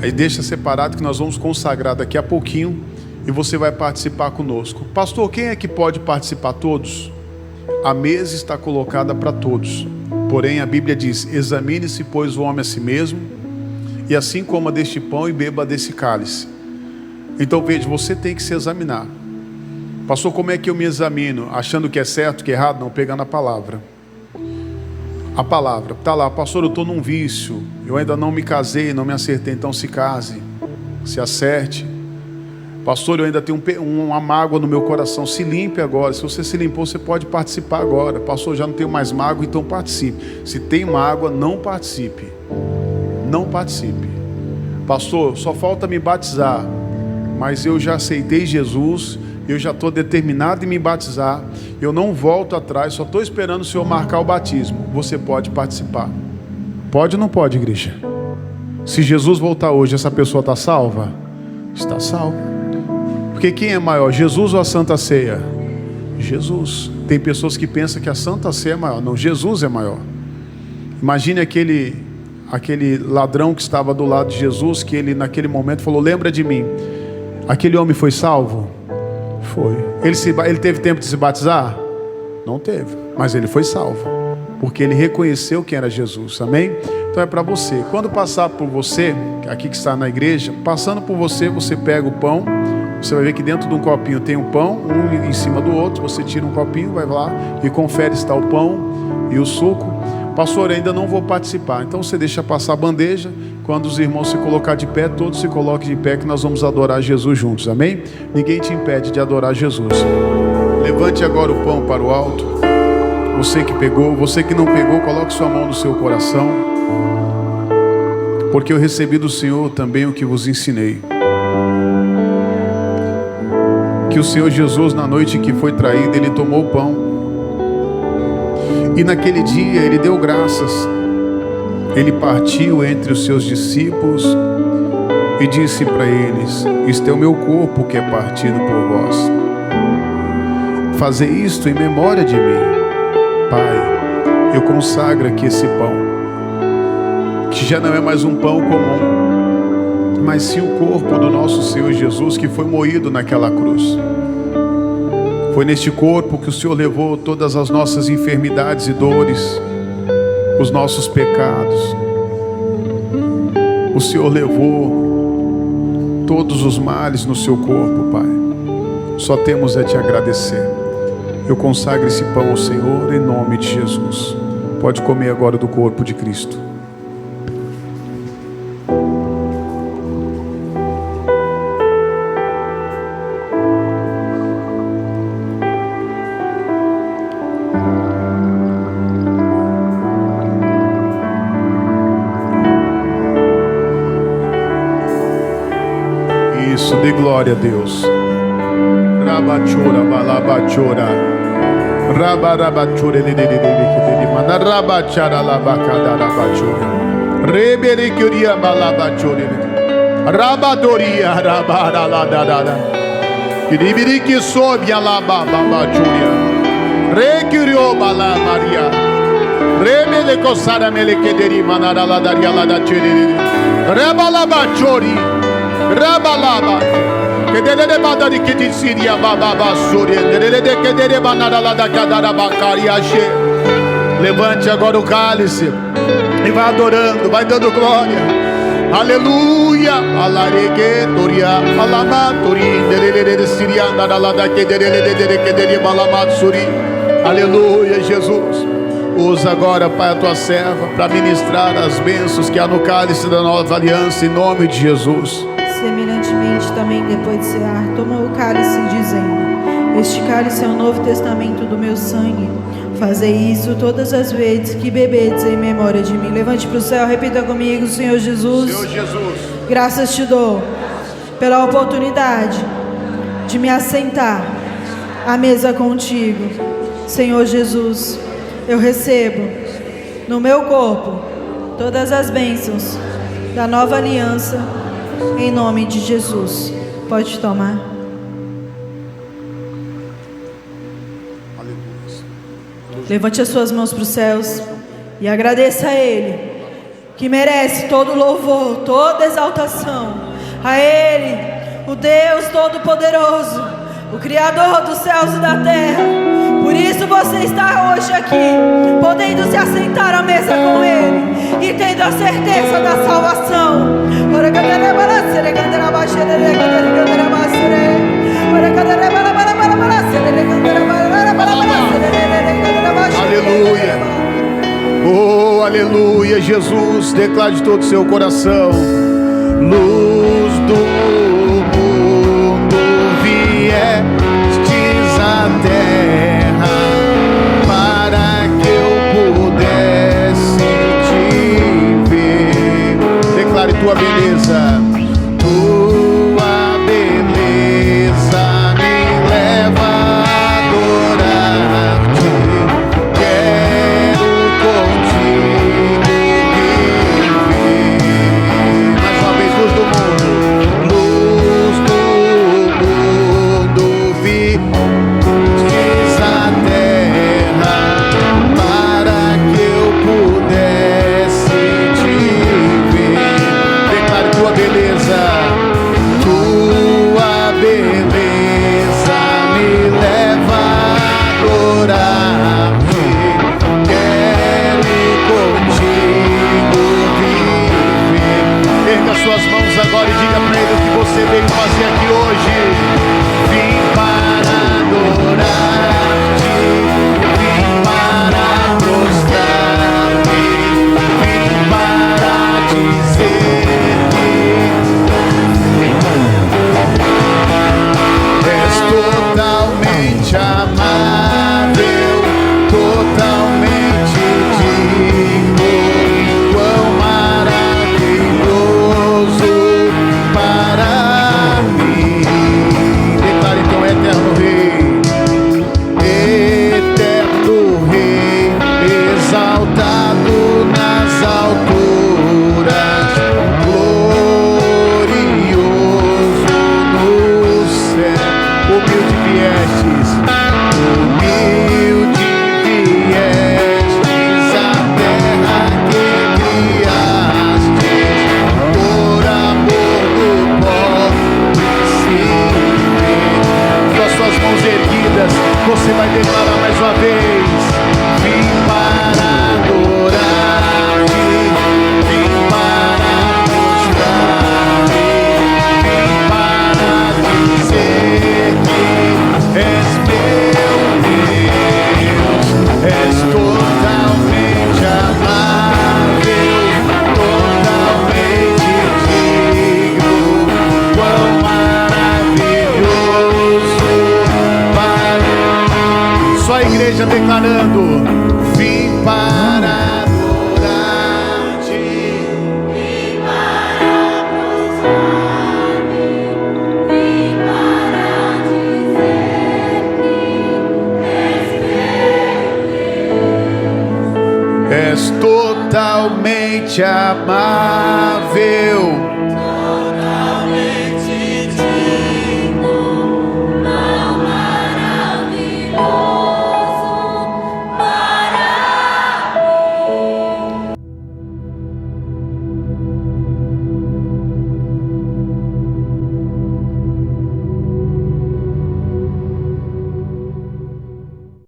Aí deixa separado que nós vamos consagrar daqui a pouquinho e você vai participar conosco. Pastor, quem é que pode participar? Todos. A mesa está colocada para todos. Porém, a Bíblia diz: examine-se, pois, o homem a si mesmo, e assim coma deste pão e beba desse cálice. Então veja, você tem que se examinar. Pastor, como é que eu me examino? Achando que é certo, que é errado? Não, pegando a palavra. A palavra, está lá: pastor, eu estou num vício, eu ainda não me casei, não me acertei. Então se case, se acerte. Pastor, eu ainda tenho uma mágoa no meu coração. Se limpe agora. Se você se limpou, você pode participar agora. Pastor, já não tenho mais mágoa, então participe. Se tem mágoa, não participe. Não participe. Pastor, só falta me batizar, mas eu já aceitei Jesus, eu já estou determinado em me batizar, eu não volto atrás, só estou esperando o Senhor marcar o batismo. Você pode participar. Pode ou não pode, igreja? Se Jesus voltar hoje, essa pessoa está salva? Está salva. Porque quem é maior, Jesus ou a Santa Ceia? Jesus. Tem pessoas que pensam que a Santa Ceia é maior. Não, Jesus é maior. Imagine aquele ladrão que estava do lado de Jesus, que ele naquele momento falou: lembra de mim. Aquele homem foi salvo? Foi. Ele teve tempo de se batizar? Não teve. Mas ele foi salvo, porque ele reconheceu quem era Jesus. Amém? Então é para você. Quando passar por você, aqui que está na igreja, passando por você, você pega o pão, Você vai ver que dentro de um copinho tem um pão, um em cima do outro. Você tira um copinho, vai lá e confere se está o pão e o suco. Pastor, ainda não vou participar. Então você deixa passar a bandeja. Quando os irmãos se colocar de pé, todos se coloquem de pé, que nós vamos adorar Jesus juntos, amém? Ninguém te impede de adorar Jesus. Levante agora o pão para o alto. Você que pegou, você que não pegou, coloque sua mão no seu coração. Porque eu recebi do Senhor também o que vos ensinei. Que o Senhor Jesus, na noite que foi traído, Ele tomou o pão. E naquele dia Ele deu graças. Ele partiu entre os seus discípulos e disse para eles: este é o meu corpo que é partido por vós. Fazei isto em memória de mim. Pai, eu consagro aqui esse pão, que já não é mais um pão comum, mas sim o corpo do nosso Senhor Jesus, que foi moído naquela cruz. Foi neste corpo que o Senhor levou todas as nossas enfermidades e dores, os nossos pecados. O Senhor levou todos os males no seu corpo, Pai. Só temos a te agradecer. Eu consagro esse pão ao Senhor em nome de Jesus. Pode comer agora do corpo de Cristo. Isso, dê glória a Deus. Rabachora, balabachora, rabarabachora, manda rabachara, labacada, rabachora, rebericuria, balabachora, rabadoria, rabaralada, kiribirique sobe a lababachuria, recurio, balabaria, rebelecosara, melequederi, manaraladaria, ladacheri, rebalabachori, rabalaba. Levante agora o cálice e vai adorando, vai dando glória. Aleluia. Aleluia, Jesus. Usa agora, Pai, a tua serva para ministrar as bênçãos que há no cálice da nova aliança, em nome de Jesus. Semelhantemente, também depois de cear, tomou o cálice, dizendo: este cálice é o novo testamento do meu sangue. Fazei isso todas as vezes que bebedes em memória de mim. Levante para o céu, repita comigo: Senhor Jesus, Senhor Jesus, graças te dou pela oportunidade de me assentar à mesa contigo. Senhor Jesus, eu recebo no meu corpo todas as bênçãos da nova aliança, em nome de Jesus. Pode tomar. Levante as suas mãos para os céus e agradeça a Ele, que merece todo louvor, toda exaltação. A Ele, o Deus Todo-Poderoso, o Criador dos céus e da terra. Por isso você está hoje aqui, podendo se assentar à mesa com Ele e tendo a certeza da salvação. Aleluia. Oh, aleluia, Jesus. Declare de todo o seu coração: luz do mundo, viestes à terra para que eu pudesse te ver. Declare tua beleza. Tua beleza me leva a adorar-te. Quero contigo viver. Mais uma vez, luz do mundo. Você vai declarar mais uma vez: vim para adorar-te, vim para mostrar-me, vim para dizer que és meu Deus, és totalmente amável, totalmente digno. Quão maravilhoso! Só a igreja declarando: vim para adorar-te, vim para prostrar-me, vim para dizer que és meu Deus, és totalmente amável.